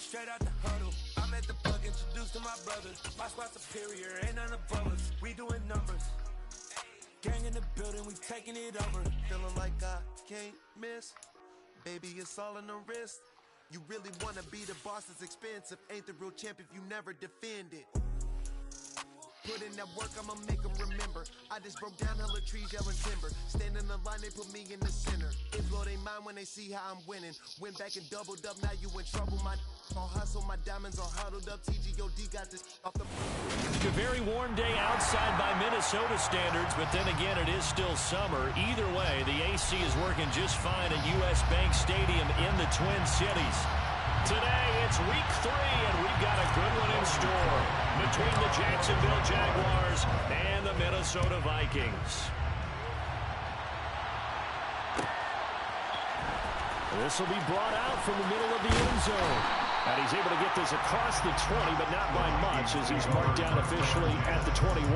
straight out the huddle. I'm at the plug, introduced to my brothers. My squad superior, ain't none above us. We doing numbers. Gang in the building, we taking it over. Feeling like I can't miss. Baby, it's all in the wrist. You really wanna be the boss, it's expensive. Ain't the real champ if you never defend it. Put in that work, I'ma make them remember. I just broke down hella trees, yelling timber. Stand in the line, they put me in the center. It blow they mind when they see how I'm winning. Went back and doubled up, now you in trouble. My all hustle, my diamonds are huddled up. TGOD got this off the... A very warm day outside by Minnesota standards, but then again, it is still summer. Either way, the AC is working just fine at U.S. Bank Stadium in the Twin Cities. Today, it's week 3, and we've got a good one in store between the Jacksonville Jaguars and the Minnesota Vikings. This will be brought out from the middle of the end zone. And he's able to get this across the 20, but not by much, as he's marked down officially at the 21.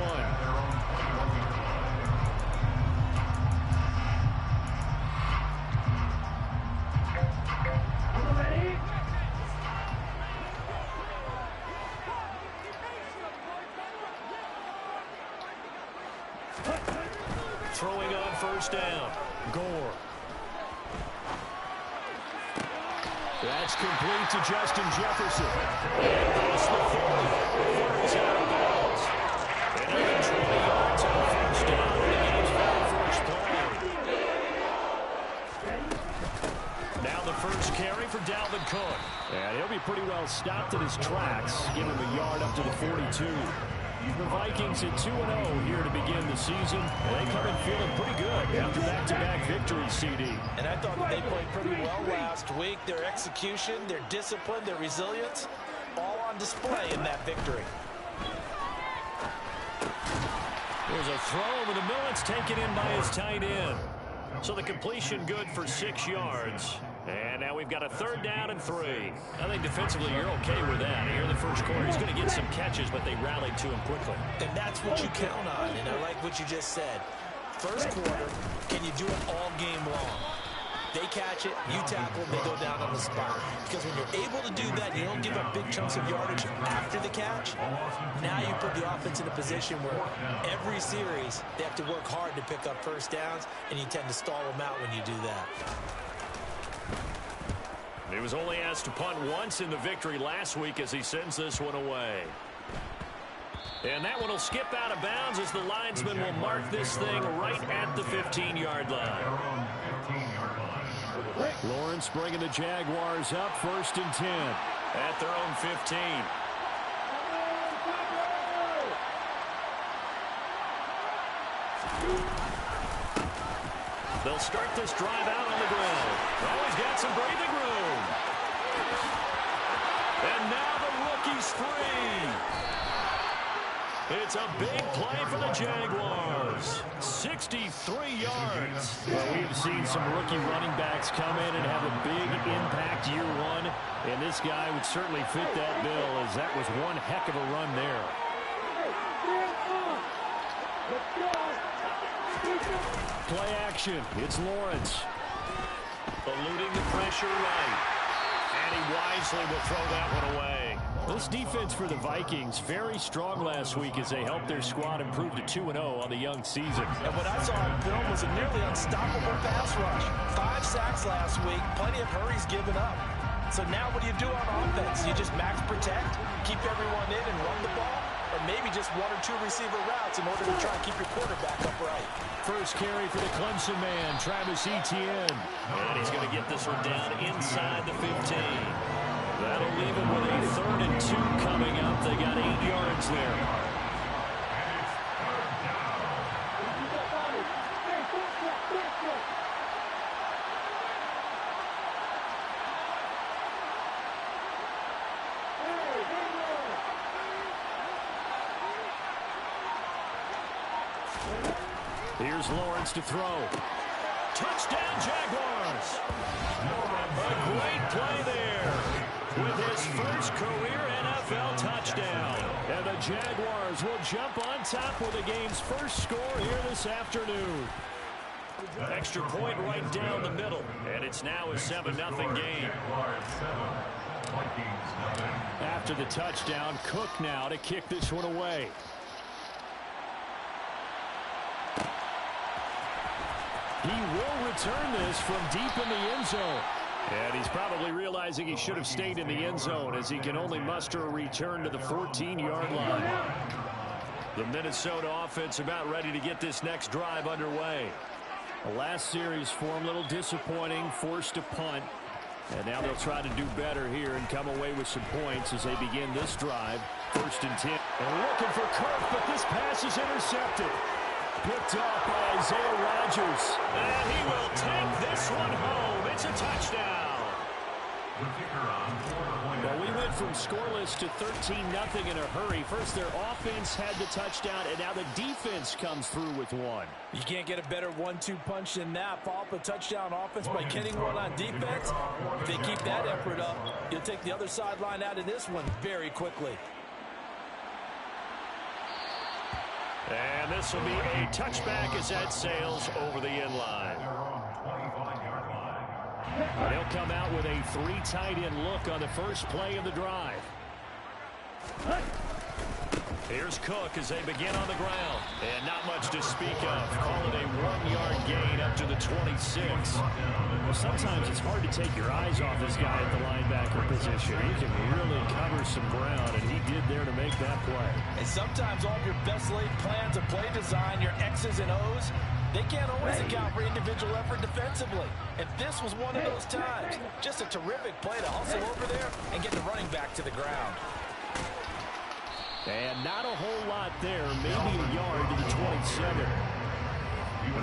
Throwing on first down, Gore. That's complete to Justin Jefferson. Across the 40. He's out of bounds. And even 20 yards on first down. And he's very first play. Now the first carry for Dalvin Cook. And he'll be pretty well stopped in his tracks. Give him a yard up to the 42. The Vikings at 2-0 here to begin the season. And they come in feeling pretty good after back-to-back victories, CD. And I thought that they played pretty well last week. Their execution, their discipline, their resilience, all on display in that victory. There's a throw over the middle. It's taken in by his tight end. So the completion good for 6 yards. And now we've got a third down and 3. I think defensively you're okay with that. Here in the first quarter, he's going to get some catches, but they rallied to him quickly. And that's what you count on, and I like what you just said. First quarter, can you do it all game long? They catch it, you tackle, they go down on the spot. Because when you're able to do that, you don't give up big chunks of yardage after the catch. Now you put the offense in a position where every series, they have to work hard to pick up first downs, and you tend to stall them out when you do that. He was only asked to punt once in the victory last week as he sends this one away. And that one will skip out of bounds as the linesman will mark this thing right at the 15-yard line. Lawrence bringing the Jaguars up 1st and 10 at their own 15. They'll start this drive out on the ground. Oh, he's got some breathing room. And now the rookie's free. It's a big play for the Jaguars. 63 yards. Well, we've seen some rookie running backs come in and have a big impact year one. And this guy would certainly fit that bill, as that was one heck of a run there. Play action. It's Lawrence. Eluding the pressure right. And he wisely will throw that one away. This defense for the Vikings, very strong last week as they helped their squad improve to 2-0 on the young season. And what I saw on film was a nearly unstoppable pass rush. 5 sacks last week, plenty of hurries given up. So now what do you do on offense? You just max protect, keep everyone in and run the ball? Or maybe just 1 or 2 receiver routes in order to try and keep your quarterback upright. First carry for the Clemson man, Travis Etienne. And he's going to get this one down inside the 15. That'll leave him with a 3rd and 2 coming up. They got 8 yards there. Here's Lawrence to throw. Touchdown, Jaguars. A great play there with his first career NFL touchdown. And the Jaguars will jump on top with the game's first score here this afternoon. Extra point right down the middle. And it's now a 7-0 game. After the touchdown, Cook now to kick this one away. He will return this from deep in the end zone. And he's probably realizing he should have stayed in the end zone as he can only muster a return to the 14-yard line. The Minnesota offense about ready to get this next drive underway. The last series for him, a little disappointing, forced to punt. And now they'll try to do better here and come away with some points as they begin this drive. 1st and 10. And looking for Kirk, but this pass is intercepted. Picked off by Isaiah Rodgers. And he will take this one home. It's a touchdown. Well, we went from scoreless to 13-0 in a hurry. First, their offense had the touchdown, and now the defense comes through with one. You can't get a better 1-2 punch than that. Follow up a touchdown offense by getting one on defense. If they keep that effort up, you'll take the other sideline out of this one very quickly. And this will be a touchback as that sails over the end line. They'll come out with a 3 tight end look on the first play of the drive. Here's Cook as they begin on the ground. And not much to speak of. Call it a 1-yard gain up to the 26. Well, sometimes it's hard to take your eyes off this guy at the linebacker position. He can really cover some ground, and he did there to make that play. And sometimes all of your best laid plans of play design, your X's and O's, they can't always account for individual effort defensively. And this was one of those times. Just a terrific play to hustle over there and get the running back to the ground. And not a whole lot there, maybe a yard to the 27.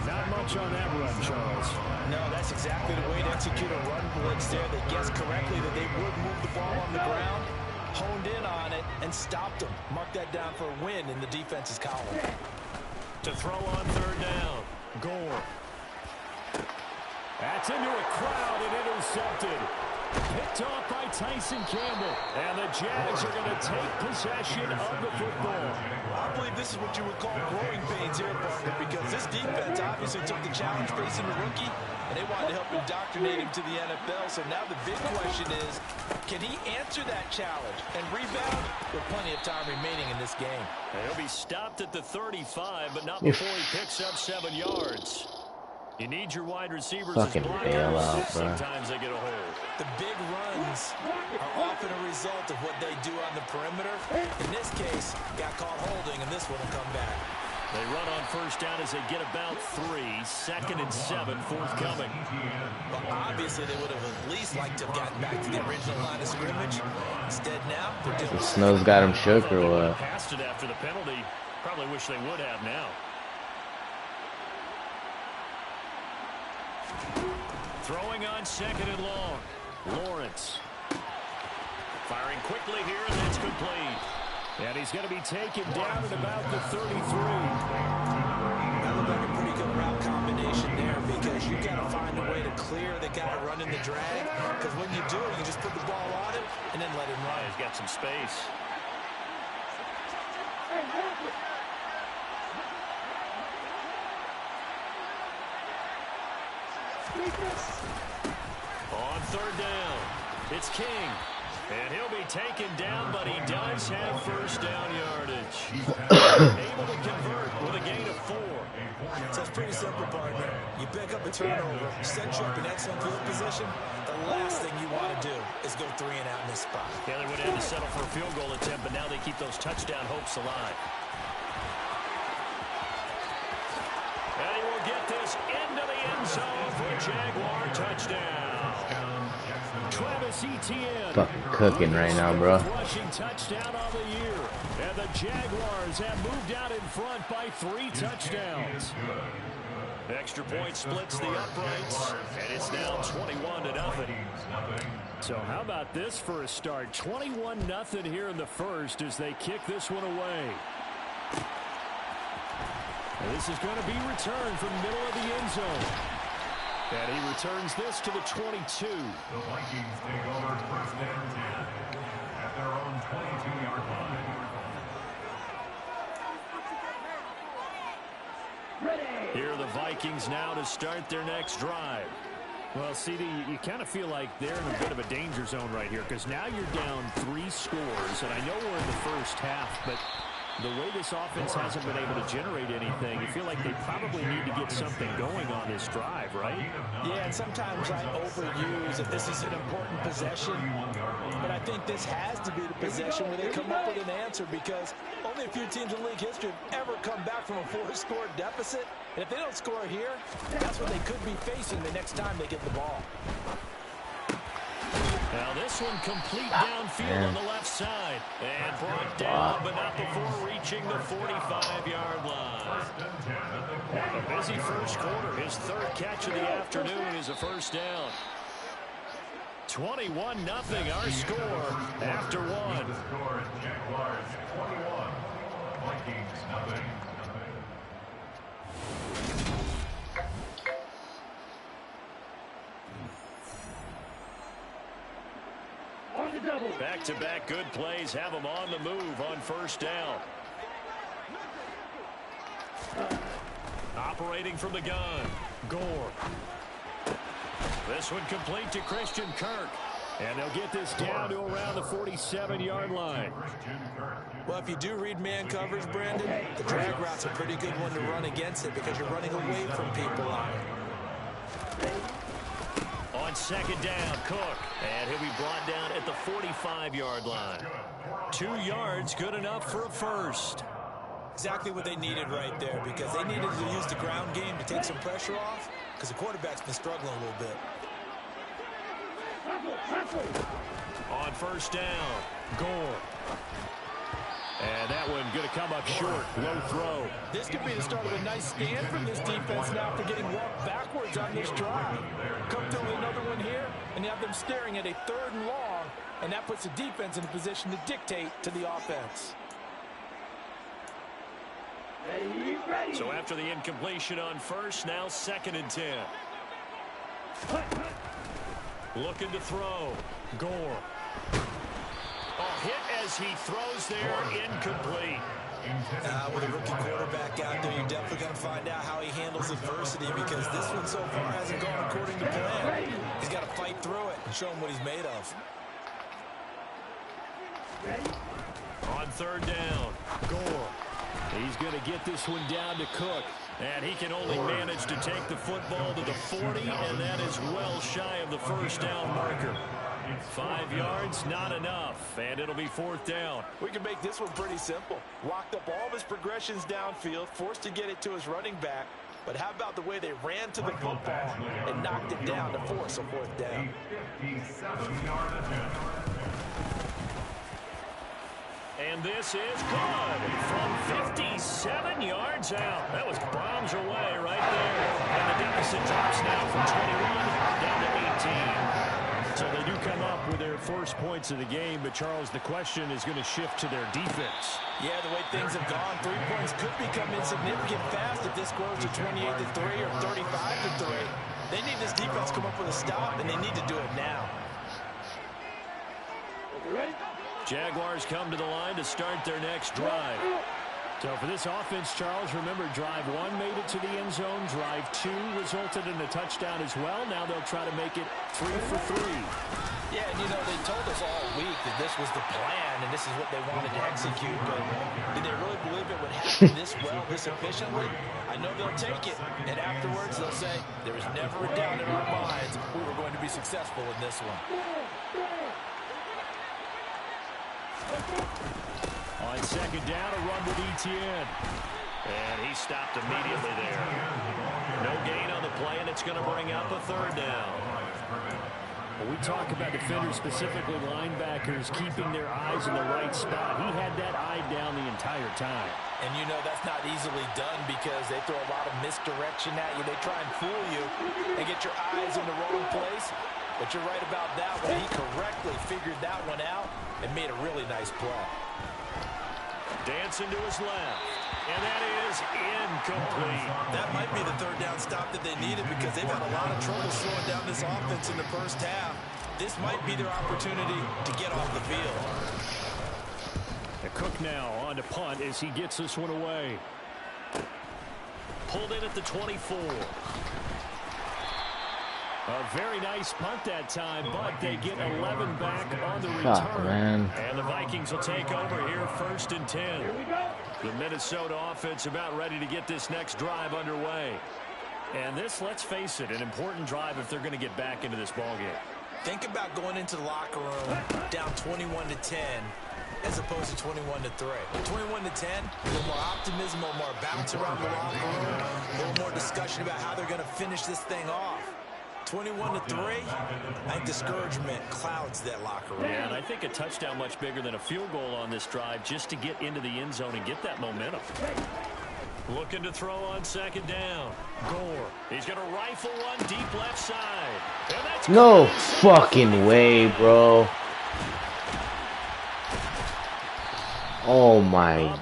Not much on that run, Charles. No, that's exactly the way to execute a run blitz there. They guessed correctly that they would move the ball on the ground, honed in on it, and stopped them. Mark that down for a win in the defense's column. To throw on 3rd down, Gore. That's into a crowd and intercepted. Picked off by Tyson Campbell. And the Jags are going to take possession of the football. I believe this is what you would call growing pains here, partner, because this defense obviously took the challenge facing the rookie, and they wanted to help indoctrinate him to the NFL. So now the big question is, can he answer that challenge and rebound with plenty of time remaining in this game? And he'll be stopped at the 35, but not before he picks up 7 yards. You need your wide receivers Fucking as bail blockers. out, bro. Sometimes they get a hold. The big runs are often a result of what they do on the perimeter. In this case, got caught holding, and this one will come back. They run on 1st down as they get about 3. 2nd and 7 forthcoming. Well, obviously, they would have at least liked to have gotten back to the original line of scrimmage. Instead, now, they're doing Snow's got him shook or what? Passed it after the penalty. Probably wish they would have now. Throwing on 2nd and long. Lawrence. Firing quickly here, and that's complete. And he's going to be taken down at about the 33. That looked like a pretty good route combination there, because you got to find a way to clear the guy running the drag. Because when you do it, you just put the ball on him and then let him run. He's got some space. On 3rd down, it's King. And he'll be taken down, but he does have 1st down yardage. Able to convert with a gain of 4. So it's pretty simple, partner. You pick up a turnover, set you up in excellent field position. The last thing you want to do is go 3 and out in this spot. Yeah, they would have to settle for a field goal attempt, but now they keep those touchdown hopes alive. And he will get this into the end zone for a Jaguar touchdown. Travis Etienne. Fucking cooking right now, bro. Rushing touchdown on the year. And the Jaguars have moved out in front by 3 touchdowns. Extra point splits the uprights, and it's now 21-0. So how about this for a start? 21-0 here in the first as they kick this one away. And this is going to be returned from the middle of the end zone. And he returns this to the 22. The Vikings take over 1st and 10 at their own 22-yard line. Here are the Vikings now to start their next drive. Well, CD, you kind of feel like they're in a bit of a danger zone right here because now you're down 3 scores, and I know we're in the first half, but the way this offense hasn't been able to generate anything, you feel like they probably need to get something going on this drive, right? Yeah, and sometimes I overuse that this is an important possession, but I think this has to be the possession where they come up with an answer because only a few teams in league history have ever come back from a 4-score deficit. And if they don't score here, that's what they could be facing the next time they get the ball. Now this one complete downfield on the left side. And brought down, but not before reaching the 45-yard line. A busy first quarter. His 3rd catch of the afternoon is a first down. 21-0 our score after 1. The score is Jaguars 21, Vikings 0. Back-to-back good plays have them on the move on first down. Operating from the gun, Gore. This one complete to Christian Kirk. And they'll get this down to around the 47-yard line. Well, if you do read man coverage, Brandon, the drag route's a pretty good one to run against it because you're running away from people on it. On second down, Cook. And he'll be brought down at the 45-yard line. 2 yards, good enough for a first. Exactly what they needed right there because they needed to use the ground game to take some pressure off because the quarterback's been struggling a little bit. On first down, Gore. And that one going to come up short. Low throw. This could be the start of a nice stand from this defense now for getting walked backwards on this drive. Come to another one here, and you have them staring at a 3rd and long, and that puts the defense in a position to dictate to the offense. So after the incompletion on first, now 2nd and 10. Looking to throw. Gore. A hit as he throws there, incomplete. With a rookie quarterback out there, you're definitely going to find out how he handles adversity because this one so far hasn't gone according to plan. He's got to fight through it and show him what he's made of. On 3rd down, Gore. He's going to get this one down to Cook. And he can only manage to take the football to the 40, and that is well shy of the first down marker. 5 yards, not enough, and it'll be 4th down. We can make this one pretty simple. Locked up all of his progressions downfield, forced to get it to his running back. But how about the way they ran to the football and knocked it down to force a 4th down? 57-yard attempt. And this is good from 57 yards out. That was bombs away right there. And the deficit drops now from 21 down to 18. So they do come up with their first points of the game, but Charles, the question is going to shift to their defense. Yeah, the way things have gone, 3 points could become insignificant fast if this grows to 28-3 or 35-3. They need this defense to come up with a stop, and they need to do it now. Jaguars come to the line to start their next drive. So for this offense, Charles, remember, drive 1 made it to the end zone. Drive 2 resulted in a touchdown as well. Now they'll try to make it 3 for 3. Yeah, and you know, they told us all week that this was the plan and this is what they wanted to execute, but did they really believe it would happen this well, this efficiently? I know they'll take it, and afterwards they'll say, there was never a doubt in our minds we were going to be successful in this one. On second down, a run with Etienne. And he stopped immediately there. No gain on the play, and it's going to bring up a 3rd down. When we talk about defenders, specifically linebackers, keeping their eyes in the right spot, he had that eye down the entire time. And you know that's not easily done because they throw a lot of misdirection at you. They try and fool you and get your eyes in the wrong place. But you're right about that one. He correctly figured that one out and made a really nice play. Dancing to his left. And that is incomplete. That might be the 3rd down stop that they needed because they've had a lot of trouble slowing down this offense in the first half. This might be their opportunity to get off the field. Cook now on to punt as he gets this one away. Pulled in at the 24. A very nice punt that time, but they get 11 back on the Fuck, return. man. And the Vikings will take over here 1st and 10. The Minnesota offense about ready to get this next drive underway. And this, let's face it, an important drive if they're going to get back into this ballgame. Think about going into the locker room down 21-10 as opposed to 21-3. 21-10, a little more optimism, a little more bounce around the locker room, a little more discussion about how they're going to finish this thing off. 21-3, I think discouragement clouds that locker room. Yeah, and I think a touchdown much bigger than a field goal on this drive just to get into the end zone and get that momentum. Looking to throw on 2nd down. Gore. He's going to rifle one deep left side. And that's No fucking way, bro. Oh my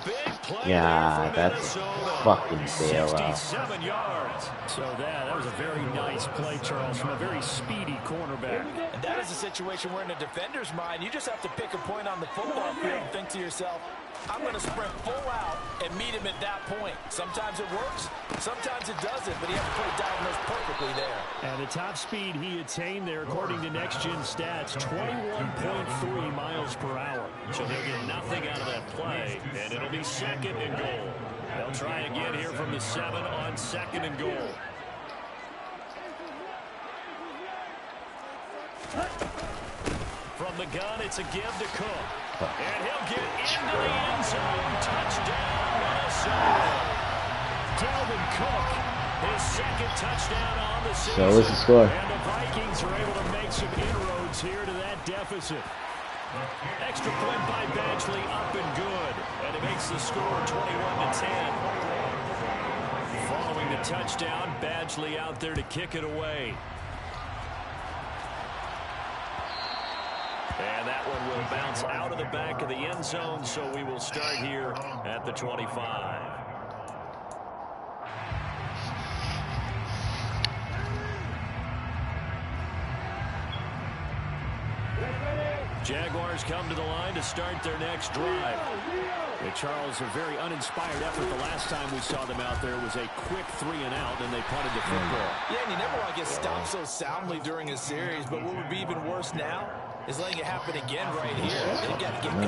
god, that's a fucking bailout. 67 yards. So that was a very nice play, Charles, from a very speedy cornerback. And that is a situation where in a defender's mind, you just have to pick a point on the football field and think to yourself, I'm going to sprint full out and meet him at that point. Sometimes it works, sometimes it doesn't, but he has to put it diagnosed perfectly there. And the top speed he attained there, according to Next Gen Stats, 21.3 miles per hour. So they'll get nothing out of that play, and it'll be 2nd and goal. They'll try again here from the 7 on 2nd and goal. From the gun, it's a give to Cook. And he'll get into the end zone. Touchdown, Minnesota. Dalvin Cook, his 2nd touchdown on the season. So what's the score? And the Vikings are able to make some inroads here to that deficit. Extra point by Badgley, up and good. And it makes the score 21-10. Following the touchdown, Badgley out there to kick it away. And that one will bounce out of the back of the end zone, so we will start here at the 25. Jaguars come to the line to start their next drive. And Charles, a very uninspired effort. The last time we saw them out there was a quick 3-and-out, and they punted the football. Yeah, and you never want to get stopped so soundly during a series, but what would be even worse now is letting it happen again right here. They got to get going.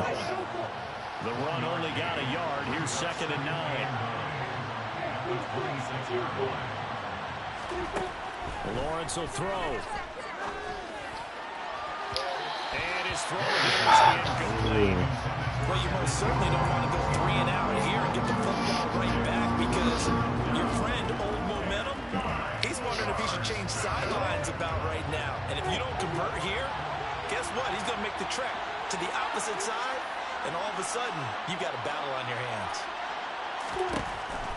The run only got a yard. Here's 2nd and 9. Lawrence will throw. And his throw is incomplete. Well, you most certainly don't want to go 3-and-out here and get the football right back because your friend, Old Momentum, he's wondering if he should change sidelines about right now. And if you don't convert here, guess what? He's going to make the trek to the opposite side, and all of a sudden, you've got a battle on your hands.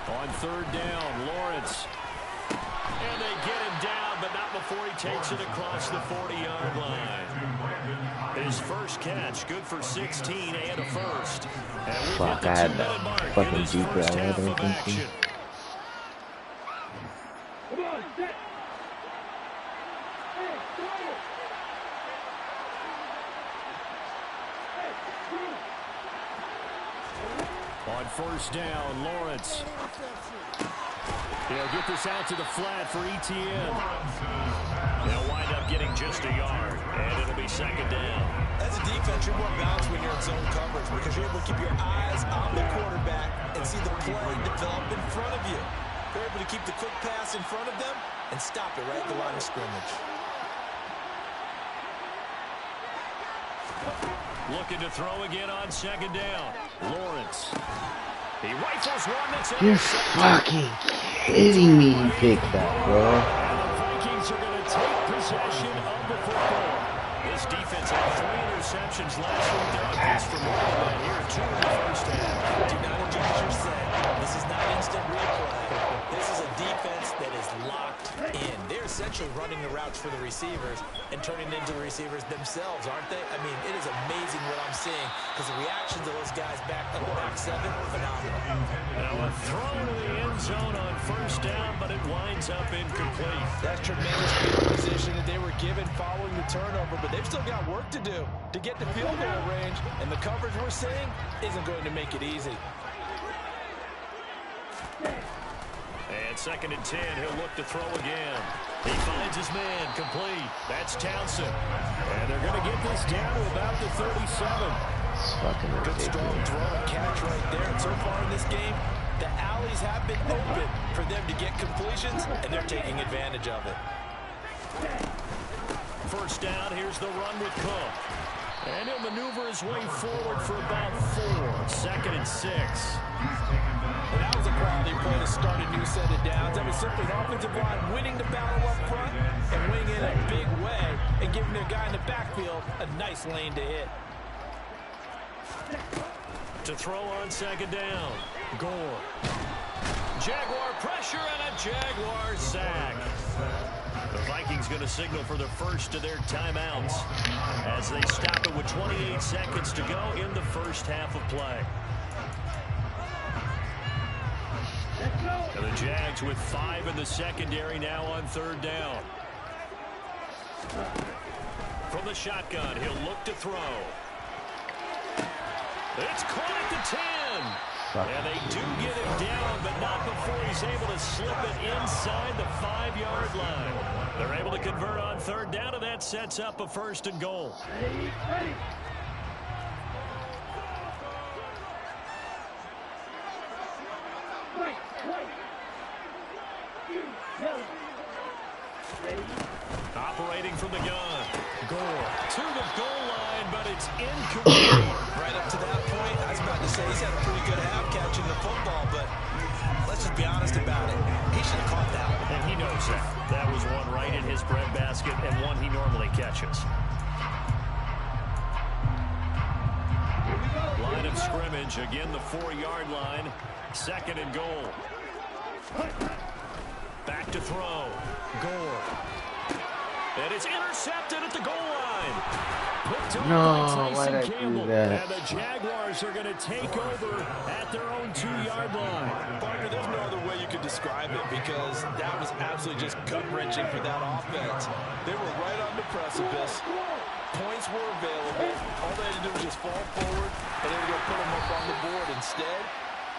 On 3rd down, Lawrence. And they get him down, but not before he takes it across the 40-yard line. His first catch, good for 16 and a first. And we've Fuck, hit I had the that 2-minute mark in fucking this deeper first half than of thinking. action. On 1st down, Lawrence. He'll get this out to the flat for Etienne. They'll wind up getting just a yard, and it'll be 2nd down. As a defense, you're more balanced when you're in zone coverage because you're able to keep your eyes on the quarterback and see the play develop in front of you. You're able to keep the quick pass in front of them and stop it right at the line of scrimmage. Looking to throw again on 2nd down. Lawrence. He rifles one that's You're fucking kidding me, he picked that, bro. And the Vikings are going to take possession of the football. This defense had 3 interceptions last week. They're on pace for more than that here. 2 in the first half. Do not do what you're saying. This is not instant replay. This is a defense that is locked in. They're essentially running the routes for the receivers and turning into the receivers themselves, aren't they? I mean, it is amazing what I'm seeing because the reactions of those guys back on the back 7 are phenomenal. Now a throw to the end zone on 1st down, but it winds up incomplete. That's tremendous field position that they were given following the turnover, but they've still got work to do to get to field goal range, and the coverage we're seeing isn't going to make it easy. And 2nd and 10, he'll look to throw again. He finds his man, complete. That's Townsend. And they're going to get this down to about the 37. It's fucking ridiculous. Good strong throw and catch right there. And so far in this game, the alleys have been open for them to get completions, and they're taking advantage of it. First down, here's the run with Cook. And he'll maneuver his way forward for about 4. Second and 6. Well, that was a quality play to start a new set of downs. That was simply an offensive line winning the battle up front and winning in a big way and giving their guy in the backfield a nice lane to hit. To throw on second down. Gore. Jaguar pressure and a Jaguar sack. The Vikings going to signal for the first of their timeouts as they stop it with 28 seconds to go in the first half of play. And the Jags with 5 in the secondary now on third down. From the shotgun, he'll look to throw. It's caught at the 10. And they do get him down, but not before he's able to slip it inside the 5-yard line. They're able to convert on third down, and that sets up a first and goal. Operating from the gun. Gore to the goal line, but it's incomplete. Right up to that point, I was about to say he's had a pretty good half catching the football, but let's just be honest about it. He should have caught that one. And he knows that. That was one right in his breadbasket and one he normally catches. Line of scrimmage, again the 4-yard line. Second and goal. Back to throw. Gore. And it's intercepted at the goal line. No, why'd I do that? And the Jaguars are going to take over at their own 2-yard line. Partner, there's no other way you could describe it because that was absolutely just gut-wrenching for that offense. They were right on the precipice. Points were available. All they had to do was just fall forward, and they were going to put them up on the board. Instead,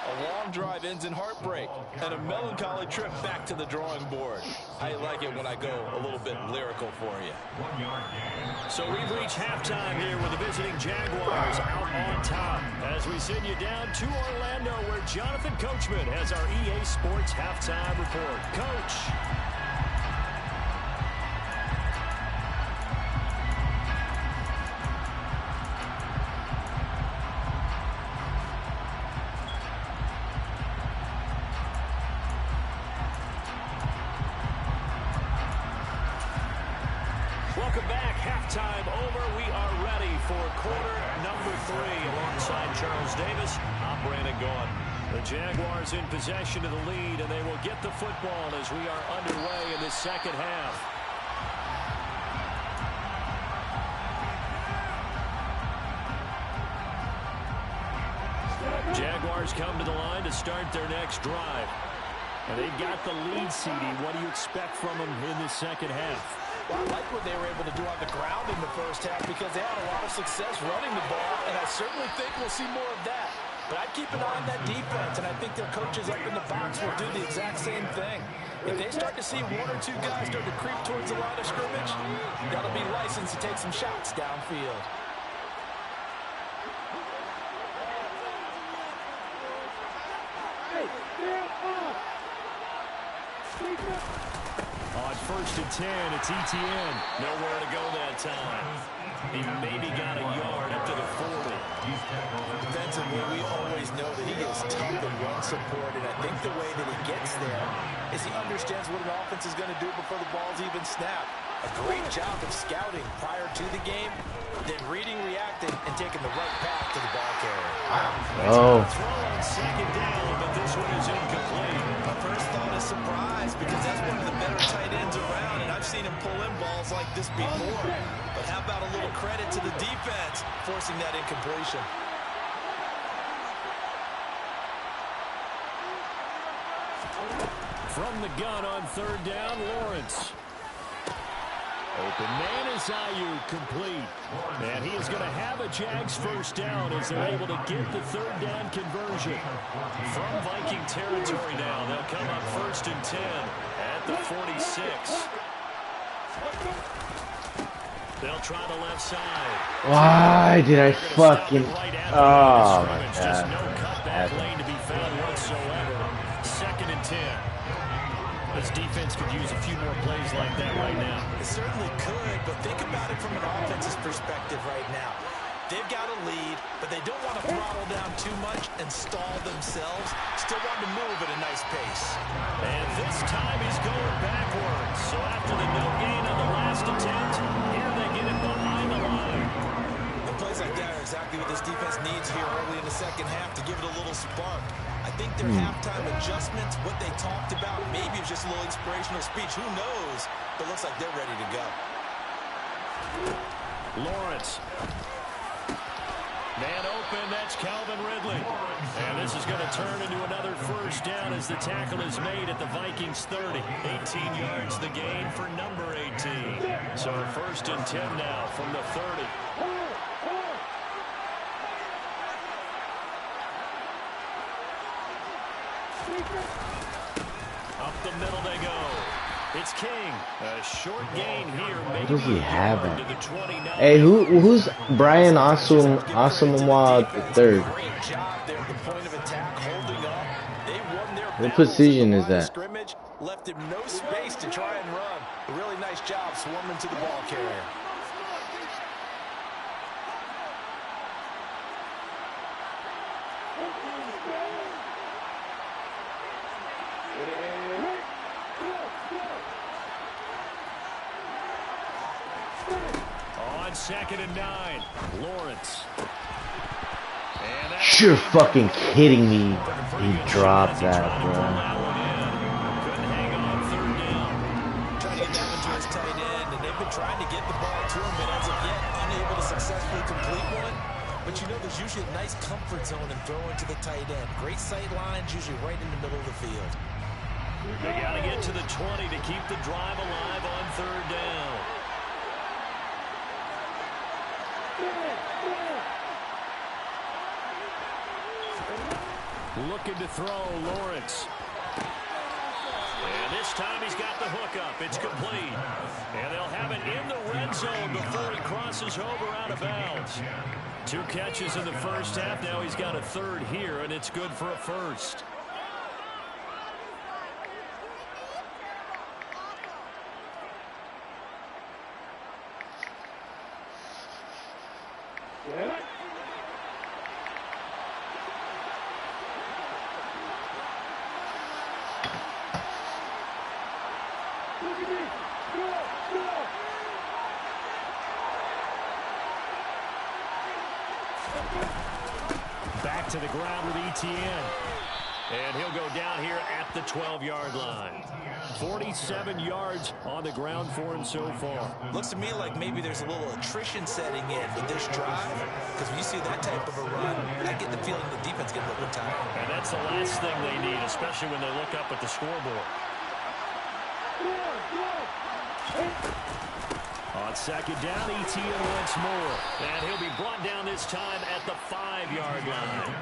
a long drive ends in heartbreak and a melancholy trip back to the drawing board. I like it when I go a little bit lyrical for you. So we've reached halftime here with the visiting Jaguars out on top as we send you down to Orlando where Jonathan Coachman has our EA Sports halftime report. Coach. Welcome back. Halftime over. We are ready for quarter number 3 alongside Charles Davis. I'm Brandon Gaudin. The Jaguars in possession of the lead, and they will get the football as we are underway in the second half. Jaguars come to the line to start their next drive. And they've got the lead, CD. What do you expect from them in the second half? Well, I like what they were able to do on the ground in the first half because they had a lot of success running the ball, and I certainly think we'll see more of that. But I'd keep an eye on that defense, and I think their coaches up in the box will do the exact same thing. If they start to see 1 or 2 guys start to creep towards the line of scrimmage, that'll be licensed to take some shots downfield. On first and 10, it's ETN. Nowhere to go that time. He maybe got a yard up to the 40. Defensively, we always know that he is tough in run support, and I think the way that he gets there is he understands what an offense is going to do before the ball's even snapped. A great job of scouting prior to the game, then reading, reacting, and taking the right path to the ball carrier. Oh. Throw on second down, but this one is incomplete. My first thought is surprise because that's one of the better tight ends around, and I've seen him pull in balls like this before. But how about a little credit to the defense forcing that incompletion? From the gun on third down, Lawrence. Open man is Ayuk, complete. And he is going to have a Jags first down as they're able to get the third down conversion. From Viking territory now, they'll come up first and 10 at the 46. They'll try the left side. Why did I fucking... Oh, my Just God. no cutback lane to be found whatsoever. 2nd and 10. This defense could use a few more plays like that right now. It certainly could, but think about it from an offense's perspective right now. They've got a lead, but they don't want to throttle down too much and stall themselves. Still want to move at a nice pace. And this time he's going backwards. So after the no gain on the last attempt, here they get it behind the line. And plays like that are exactly what this defense needs here early in the second half to give it a little spark. I think their halftime adjustments, what they talked about, maybe it's just a little inspirational speech. Who knows? But looks like they're ready to go. Lawrence. Man open, that's Calvin Ridley. And this is going to turn into another first down as the tackle is made at the Vikings 30. 18 yards the gain for number 18. So 1st and 10 now from the 30. Up the middle they go. It's King. A short gain here. What does he have? To the 29. Hey, who's Brian Asamoah III? Great job there at the point of attack, holding up. They won their What position is that? scrimmage, left him no space to try and run. A really nice job swarming to the ball carrier. On 2nd and 9, Lawrence. You're fucking kidding me. He dropped that, bro. Couldn't hang on 3rd down. Trying to get that one to his tight end, and they've been trying to get the ball to him, but as of yet, unable to successfully complete one. But you know there's usually a nice comfort zone in throwing to the tight end. Great sight lines, usually right in the middle of the field. They got to get to the 20 to keep the drive alive on 3rd down. Looking to throw, Lawrence. And this time he's got the hook up. It's complete. And they'll have it in the red zone before he crosses over out of bounds. 2 catches in the first half. Now he's got a 3rd here, and it's good for a 1st. Back to the ground with Etienne. And he'll go down here at the 12-yard line. 47 yards on the ground for him so far. Looks to me like maybe there's a little attrition setting in with this drive. Because when you see that type of a run, I get the feeling the defense getting a little tired. And that's the last thing they need, especially when they look up at the scoreboard. On 2nd down, Etienne once more. And he'll be brought down this time at the 5-yard line.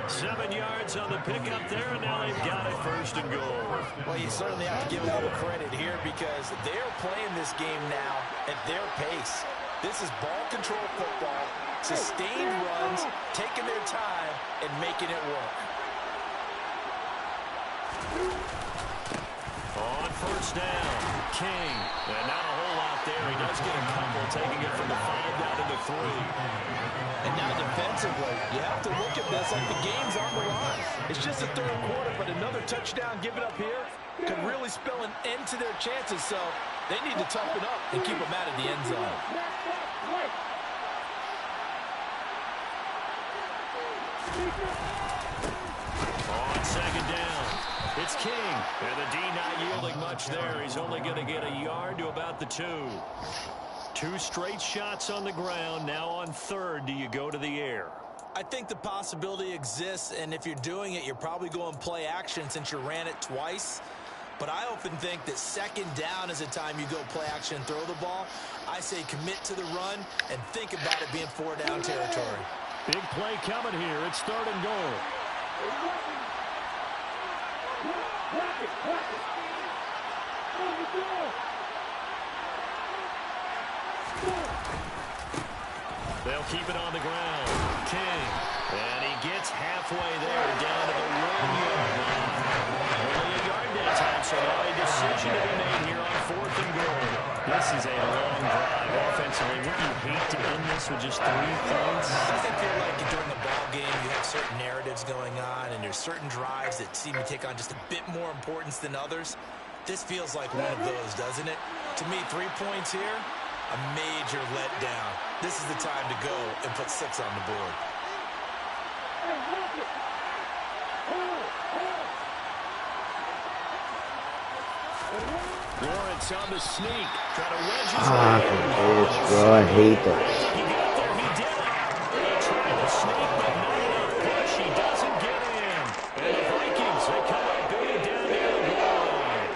7 yards on the pickup there, and now they've got it 1st and goal. Well, you certainly have to give a little credit here because they're playing this game now at their pace. This is ball control football, sustained runs, taking their time, and making it work. On 1st down, King. And not a whole lot there. He does get a couple, taking it from the 5 down to the 3. And now defensively, you have to look at this like the game's on the line. It's just the 3rd quarter, but another touchdown given up here could really spell an end to their chances. So they need to toughen up and keep them out of the end zone. On 2nd down, it's King. And the D not yielding much there. He's only going to get a yard to about the 2. 2 straight shots on the ground. Now on 3rd, do you go to the air? I think the possibility exists, and if you're doing it, you're probably going play action since you ran it twice. But I often think that 2nd down is a time you go play action and throw the ball. I say commit to the run and think about it being 4-down territory. Big play coming here. It's 3rd and goal. They'll keep it on the ground. King. And he gets halfway there, down to the 1-yard line. Only a yard that time, so now a decision to be made here on 4th and goal. This is a long drive offensively. Wouldn't you hate to end this with just 3 points? Doesn't it feel like during the ball game you have certain narratives going on and there's certain drives that seem to take on just a bit more importance than others? This feels like one of those, doesn't it? To me, 3 points here, a major letdown. This is the time to go and put 6 on the board. Lawrence on the sneak. Try to wedge his Ah, way in. bitch, bro. I hate that. He got there, he did it. He tried to sneak, but not enough push. He doesn't get in. And the Vikings, they come up big down near the goal line.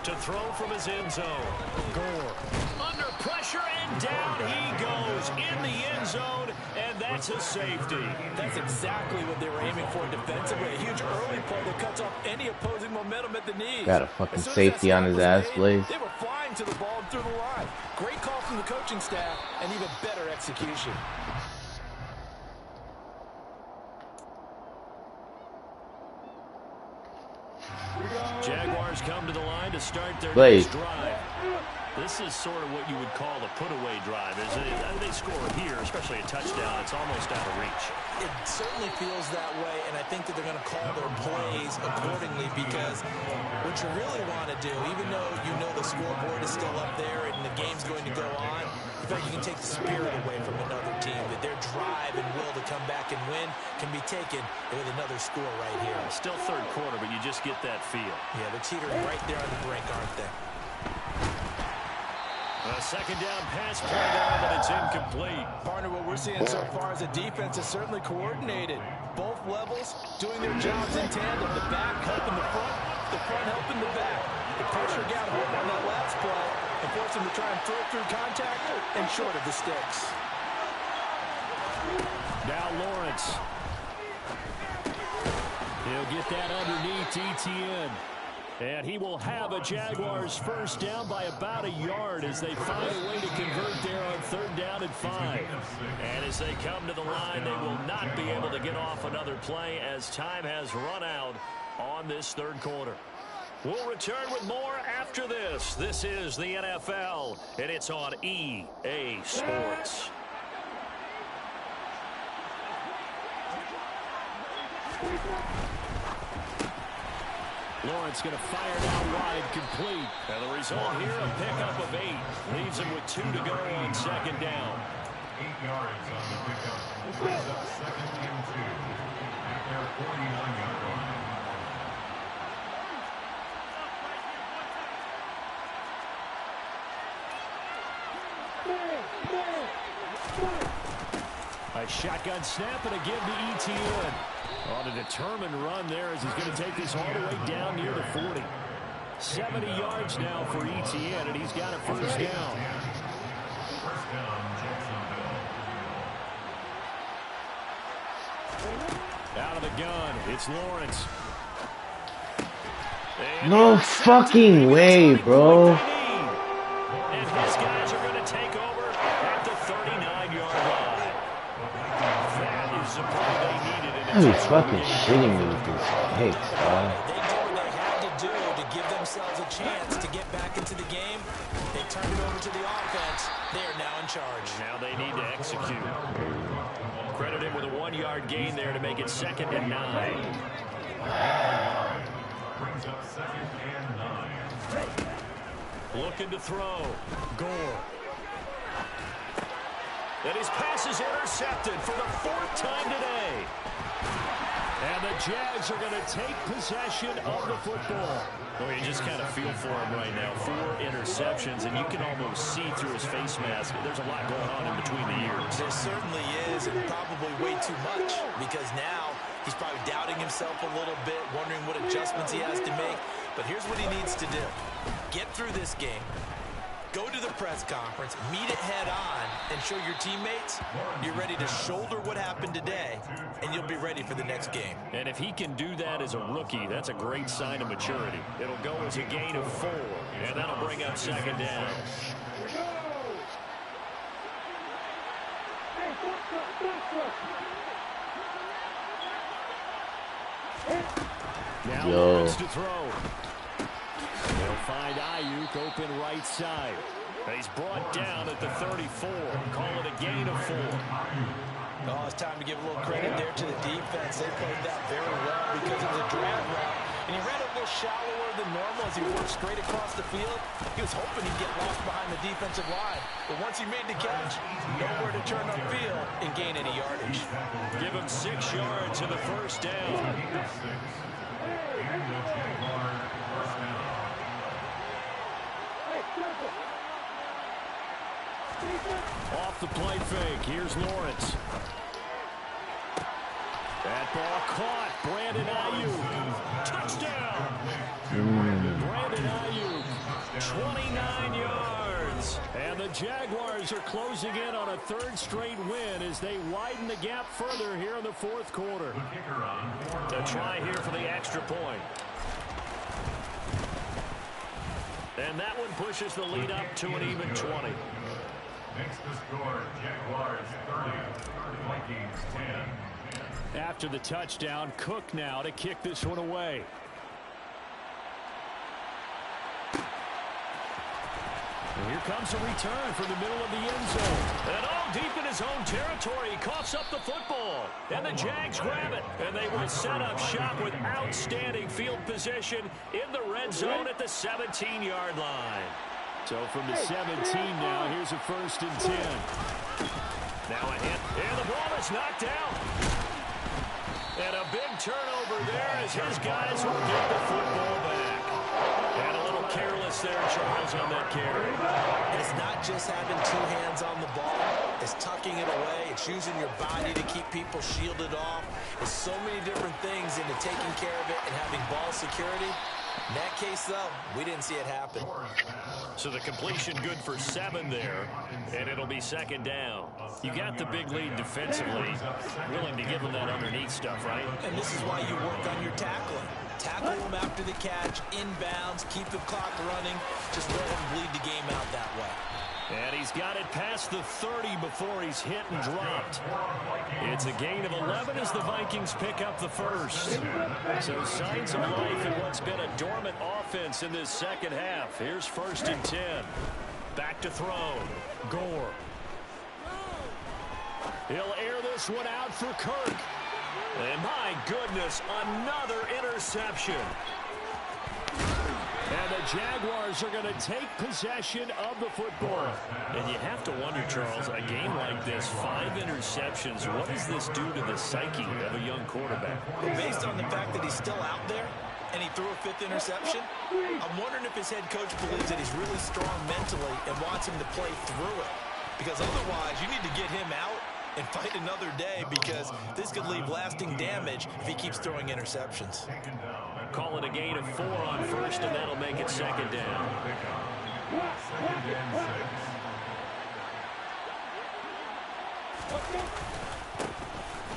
To throw from his end zone. Gore under pressure, and down he goes in the end zone, and that's a safety. That's exactly what they were aiming for defensively. A huge early play that cuts off any opposing momentum at the knees. Got a fucking safety on his ass, Blaze. They were flying to the ball and through the line. Great call from the coaching staff and even better execution. Jaguars come to the line to start their Blaze. next drive. This is sort of what you would call a put-away drive. As they score here, especially a touchdown, it's almost out of reach. It certainly feels that way, and I think that they're going to call their plays accordingly, because what you really want to do, even though you know the scoreboard is still up there and the game's going to go on, in fact, you can take the spirit away from another team, that their drive and will to come back and win can be taken with another score right here. Still third quarter, but you just get that feel. Yeah, they're teetering right there on the brink, aren't they? A second down pass play there, but it's incomplete. Partner, what we're seeing so far is the defense is certainly coordinated. Both levels doing their jobs in tandem. The back helping the front helping the back. The pressure got home on that last play and forced him to try and throw through contact and short of the sticks. Now Lawrence. He'll get that underneath Etienne. And he will have a Jaguars first down by about a yard as they find a way to convert there on 3rd down and 5. And as they come to the line, they will not be able to get off another play as time has run out on this 3rd quarter. We'll return with more after this. This is the NFL, and it's on EA Sports. Lawrence going to fire down wide, complete. And the result here, a pickup of 8. Leaves him with 2 to go on 2nd down. 8 yards on the pickup. Brings up 2nd and 2 at their 49-yard line. A shotgun snap and a give to Etienne. On a determined run there as he's going to take this all the way down near the 40. 70 yards now for Etienne, and he's got a first down. First down, Jacksonville. Out of the gun, it's Lawrence. And No fucking way, bro. And his guys are going to take over at the 39-yard line. That is the play they needed. Are you fucking shitting me with these kicks, bro? They did what they had to do to give themselves a chance to get back into the game. They turned it over to the offense. They are now in charge. Now they need to execute. Credit him with a 1-yard gain there to make it 2nd and 9. Brings up 2nd and 9. Looking to throw. Gore. And his pass is intercepted for the 4th time today. And the Jags are going to take possession of the football. Well, you just kind of feel for him right now. 4 interceptions, and you can almost see through his face mask. There's a lot going on in between the ears. There certainly is, and probably way too much, because now he's probably doubting himself a little bit, wondering what adjustments he has to make. But here's what he needs to do. Get through this game. Go to the press conference, meet it head on, and show your teammates you're ready to shoulder what happened today, and you'll be ready for the next game. And if he can do that as a rookie, that's a great sign of maturity. It'll go as a gain of 4, and that'll bring up second down. Now Lawrence to throw. They'll find Ayuk open right side. He's brought down at the 34. Call it a gain of 4. Oh, it's time to give a little credit there to the defense. They played that very well because it was a drag route. And he ran a little shallower than normal as he worked straight across the field. He was hoping he'd get lost behind the defensive line. But once he made the catch, nowhere to turn upfield and gain any yardage. Give him 6 yards in the first down. Off the play fake, here's Lawrence. That ball caught. Brandon Ayuk. Touchdown. Brandon Ayuk, 29 yards. And the Jaguars are closing in on a 3rd straight win as they widen the gap further here in the 4th quarter. A try here for the extra point. And that one pushes the lead up to an even 20. Makes the score Jaguars 30, Vikings 10. After the touchdown, Cook now to kick this one away. And here comes a return from the middle of the end zone. And deep in his own territory, he coughs up the football. And the Jags grab it. And they will set up shop with outstanding field position in the red zone at the 17-yard line. So from the 17 now, here's a 1st and 10. Now a hit, and the ball is knocked out. And a big turnover there as his guys will get the football back. And a little careless there, Charles, on that carry. It's not just having 2 hands on the ball. It's tucking it away. It's using your body to keep people shielded off. It's so many different things into taking care of it and having ball security. In that case, though, we didn't see it happen. So the completion good for 7 there, and it'll be second down. You got the big lead defensively, willing to give them that underneath stuff, right? And this is why you work on your tackling. Tackle them after the catch, inbounds, keep the clock running. Just let them bleed the game out that way. And he's got it past the 30 before he's hit and dropped. It's a gain of 11 as the Vikings pick up the first. So signs of life in what's been a dormant offense in this second half. Here's 1st and 10. Back to throw. Gore. He'll air this one out for Kirk. And my goodness, another interception. And the Jaguars are going to take possession of the football. And you have to wonder, Charles, a game like this, 5 interceptions, what does this do to the psyche of a young quarterback? Well, based on the fact that he's still out there and he threw a 5th interception, I'm wondering if his head coach believes that he's really strong mentally and wants him to play through it. Because otherwise, you need to get him out and fight another day, because this could leave lasting damage if he keeps throwing interceptions. Call it a gain of 4 on 1st, and that'll make it second down.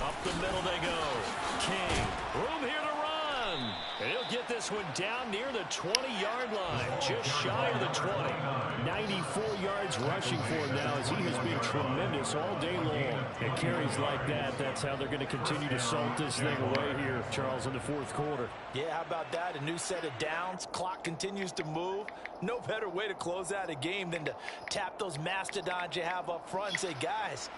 Up the middle they go. King, room here to run. And he'll get this one down near the 20-yard line, just shy of the 20. 94 yards rushing for him now as he has been tremendous all day long. And carries like that, that's how they're going to continue to salt this thing away here, Charles, in the 4th quarter. Yeah, how about that? A new set of downs. Clock continues to move. No better way to close out a game than to tap those mastodons you have up front and say, guys,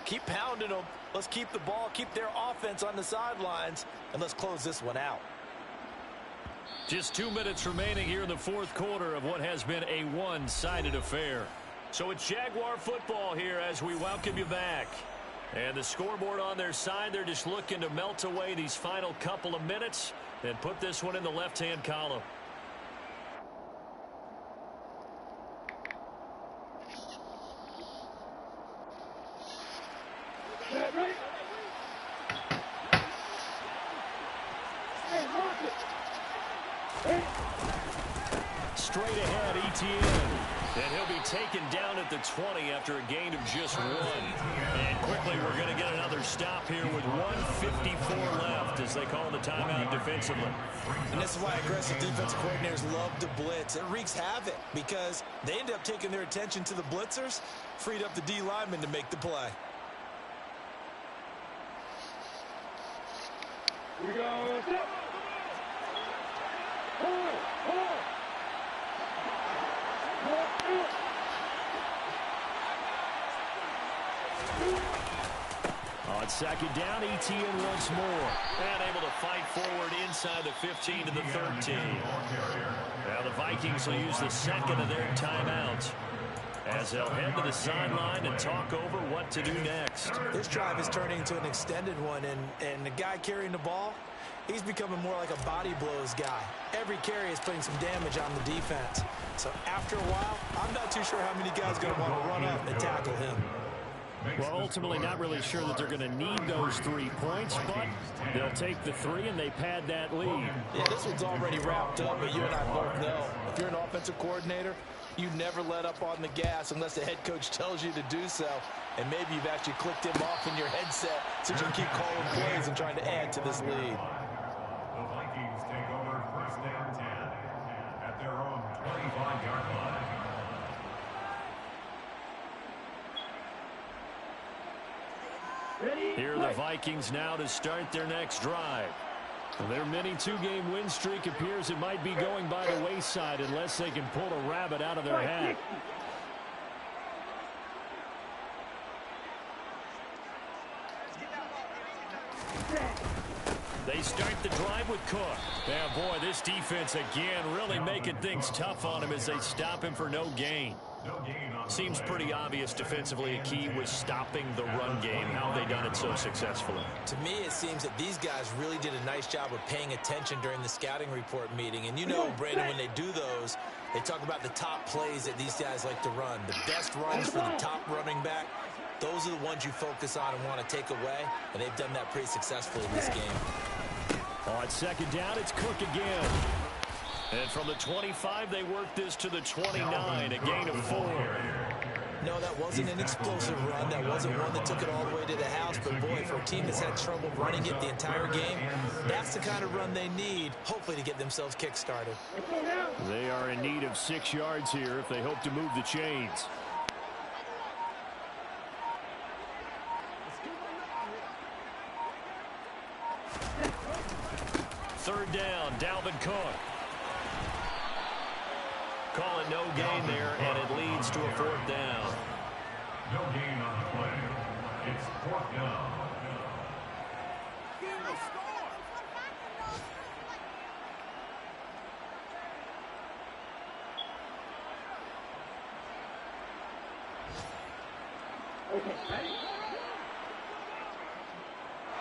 keep pounding them. Let's keep the ball, keep their offense on the sidelines, and let's close this one out. Just 2 minutes remaining here in the 4th quarter of what has been a one-sided affair. So it's Jaguar football here as we welcome you back. And the scoreboard on their side, they're just looking to melt away these final couple of minutes and put this one in the left-hand column. straight ahead, Etienne. And he'll be taken down at the 20 after a gain of just 1. And quickly, we're going to get another stop here with 1:54 left as they call the timeout defensively. And this is why aggressive defensive coordinators love to blitz. It wreaks havoc because they end up taking their attention to the blitzers, freed up the D lineman to make the play. Here we go. On second down, Etienne once more. And able to fight forward inside the 15 to the 13. Now the Vikings will use the second of their timeouts as they'll head to the sideline and talk over what to do next. This drive is turning into an extended one, and the guy carrying the ball, he's becoming more like a body blows guy. Every carry is putting some damage on the defense. So after a while, I'm not too sure how many guys are going to want to run up and tackle him. Well, ultimately not really sure that they're going to need those 3 points, but they'll take the 3 and they pad that lead. Yeah, this one's already wrapped up, but you and I both know if you're an offensive coordinator, you never let up on the gas unless the head coach tells you to do so. And maybe you've actually clicked him off in your headset so you can keep calling plays and trying to add to this lead. The Vikings take over 1st and 10 at their own 25-yard line. Here are the Vikings now to start their next drive. Their mini 2-game win streak appears it might be going by the wayside unless they can pull a rabbit out of their hat. They start the drive with Cook. Yeah, boy, this defense again really making things tough on him as they stop him for no gain. Seems pretty obvious defensively a key was stopping the run game. How have they done it so successfully? To me, it seems that these guys really did a nice job of paying attention during the scouting report meeting. And you know, Brandon, when they do those, they talk about the top plays that these guys like to run. The best runs for the top running back, those are the ones you focus on and want to take away. And they've done that pretty successfully in this game. On second down, it's Cook again. And from the 25, they work this to the 29, a gain of 4. No, that wasn't an explosive run. That wasn't one that took it all the way to the house. But, boy, for a team that's had trouble running it the entire game, that's the kind of run they need, hopefully, to get themselves kick-started. They are in need of 6 yards here if they hope to move the chains. Third down, Dalvin Cook. Call it no gain there, and it leads to a 4th down. No gain on the play. It's 4th down.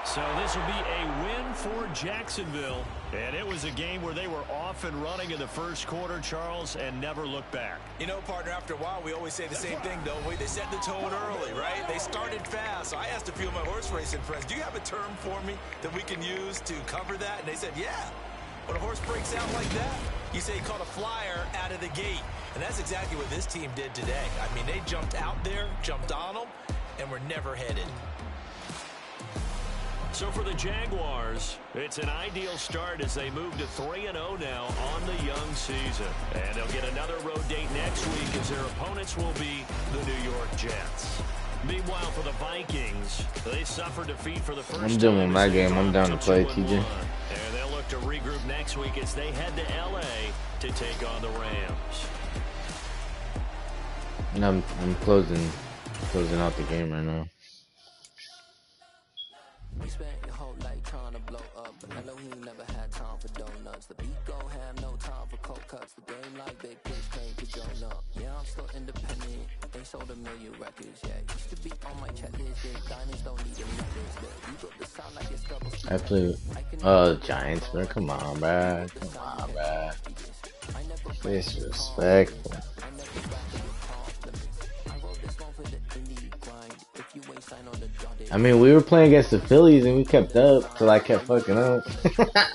So this will be a win for Jacksonville. And it was a game where they were off and running in the first quarter, Charles, and never looked back. You know, partner, after a while, we always say the same thing, don't we? They set the tone early, right? They started fast. So I asked a few of my horse racing friends, do you have a term for me that we can use to cover that? And they said, yeah. When a horse breaks out like that, you say he caught a flyer out of the gate. And that's exactly what this team did today. I mean, they jumped out there, jumped on them, and were never headed. So for the Jaguars, it's an ideal start as they move to 3-0 now on the young season. And they'll get another road date next week as their opponents will be the New York Jets. Meanwhile, for the Vikings, they suffered defeat for the first time. I'm doing my game. I'm down to play, TJ. And they'll look to regroup next week as they head to L.A. to take on the Rams. And I'm closing out the game right now. We spent your whole life trying to blow up, but Elohim never had time for donuts. The beat go have no time for cold cuts. The game like big pitch came to join up. Yeah, I'm still independent. They sold 1 million records. Yeah, used to be on my checklist. Yeah, diamonds don't need a necklace. Yeah, you got the sound like it's double speed. I play Giants, bro. Come on, bro. Come on, bro. Disrespectful. I mean, we were playing against the Phillies and we kept up till I kept fucking up. I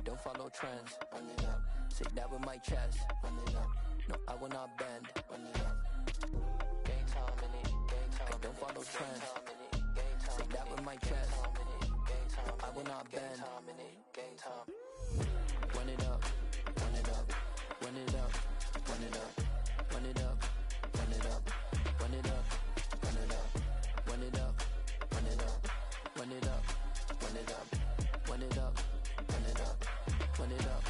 don't follow trends. Say that with my chest. Run it up. No, I will not bend. Run it up. Game time in it. Game time. I don't follow trends. Say that with my chest. No, I will not bend. Game time. Run it up. Run it up. Run it up. Run it up. Run it up. Run it up. Run it up. Run it up. Run it up. Run it up. Run it up. Run it up. Run it up. Run it up. Run it up.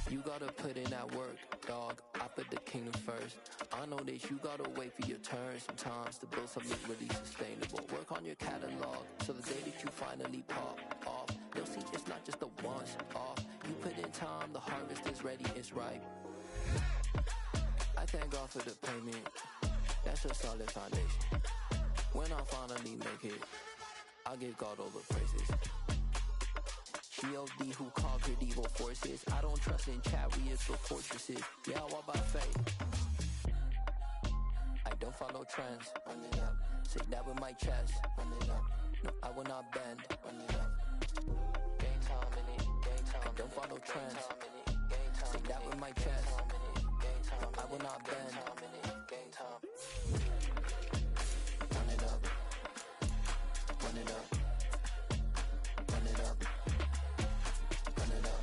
You gotta put in that work, dog. I put the kingdom first. I know that you gotta wait for your turn sometimes to build something really sustainable. Work on your catalog, so the day that you finally pop off, they'll see it's not just a once off. You put in time, the harvest is ready, it's ripe. I thank God for the payment. That's a solid foundation. When I finally make it, I'll give God all the praises. G.O.D. who conquered evil forces. I don't trust in chariots for fortresses. Yeah, I walk by faith. I don't follow trends. Run it up. Say that with my chest. Run it up. No, I will not bend. Run it up. Game time in it. Game time. I don't follow trends. Say that with my chest. No, I will not bend. Game time. Run it up. Run it up. Run it up. Run it up.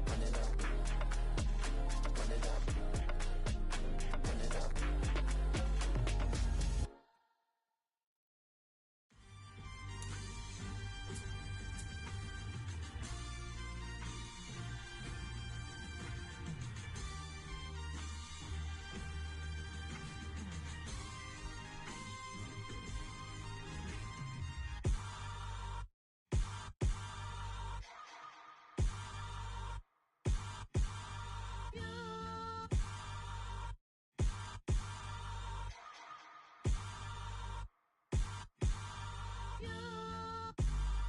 Run it up. Run it up. Run it up.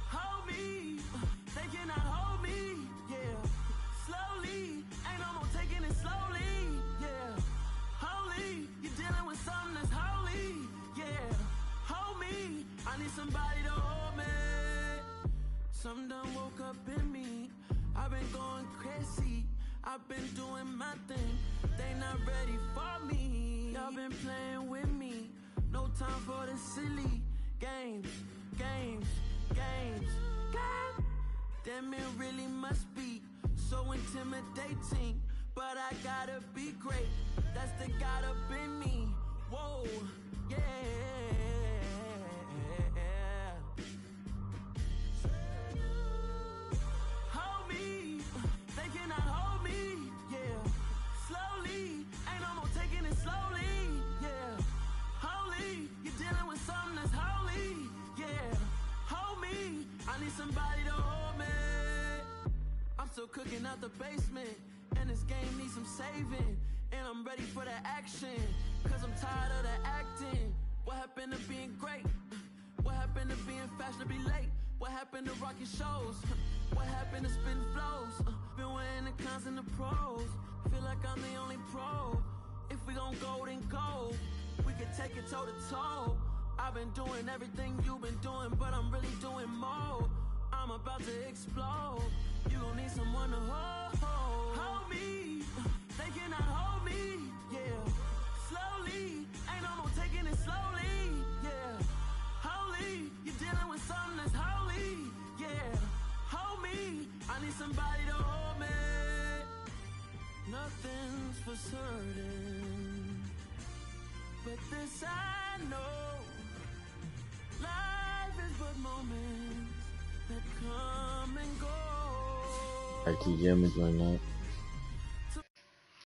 Hold me, they cannot hold me, yeah. Slowly, ain't no more taking it slowly, yeah. Holy, you're dealing with something that's holy, yeah. Hold me, I need somebody to hold me. Something done woke up in me. I've been going crazy, I've been doing my thing. They not ready for me. Y'all been playing with me. No time for the silly games, games, games. God damn, it really must be so intimidating. But I gotta be great. That's the God up in me. Whoa, yeah. Hold me, they cannot hold me, yeah. Slowly, ain't no more taking it slowly, yeah. Holy, you're dealing with something that's holy, yeah. Hold me, I need somebody to hold me. I'm still cooking out the basement, and this game needs some saving. And I'm ready for the action, cause I'm tired of the acting. What happened to being great? What happened to being fashionably late? What happened to rocking shows? What happened to spin flows? Been weighing the cons and the pros. Feel like I'm the only pro. If we gon' go, then go. We could take it toe to toe. I've been doing everything you've been doing, but I'm really doing more. I'm about to explode. You gon' need someone to hold. Hold me, they cannot hold me, yeah. Slowly, ain't no more taking it slowly, yeah. Holy, you're dealing with something that's holy, yeah. Hold me, I need somebody to hold me. Nothing's for certain, but this I know. Life is but moments that come and go. RTGM is going up.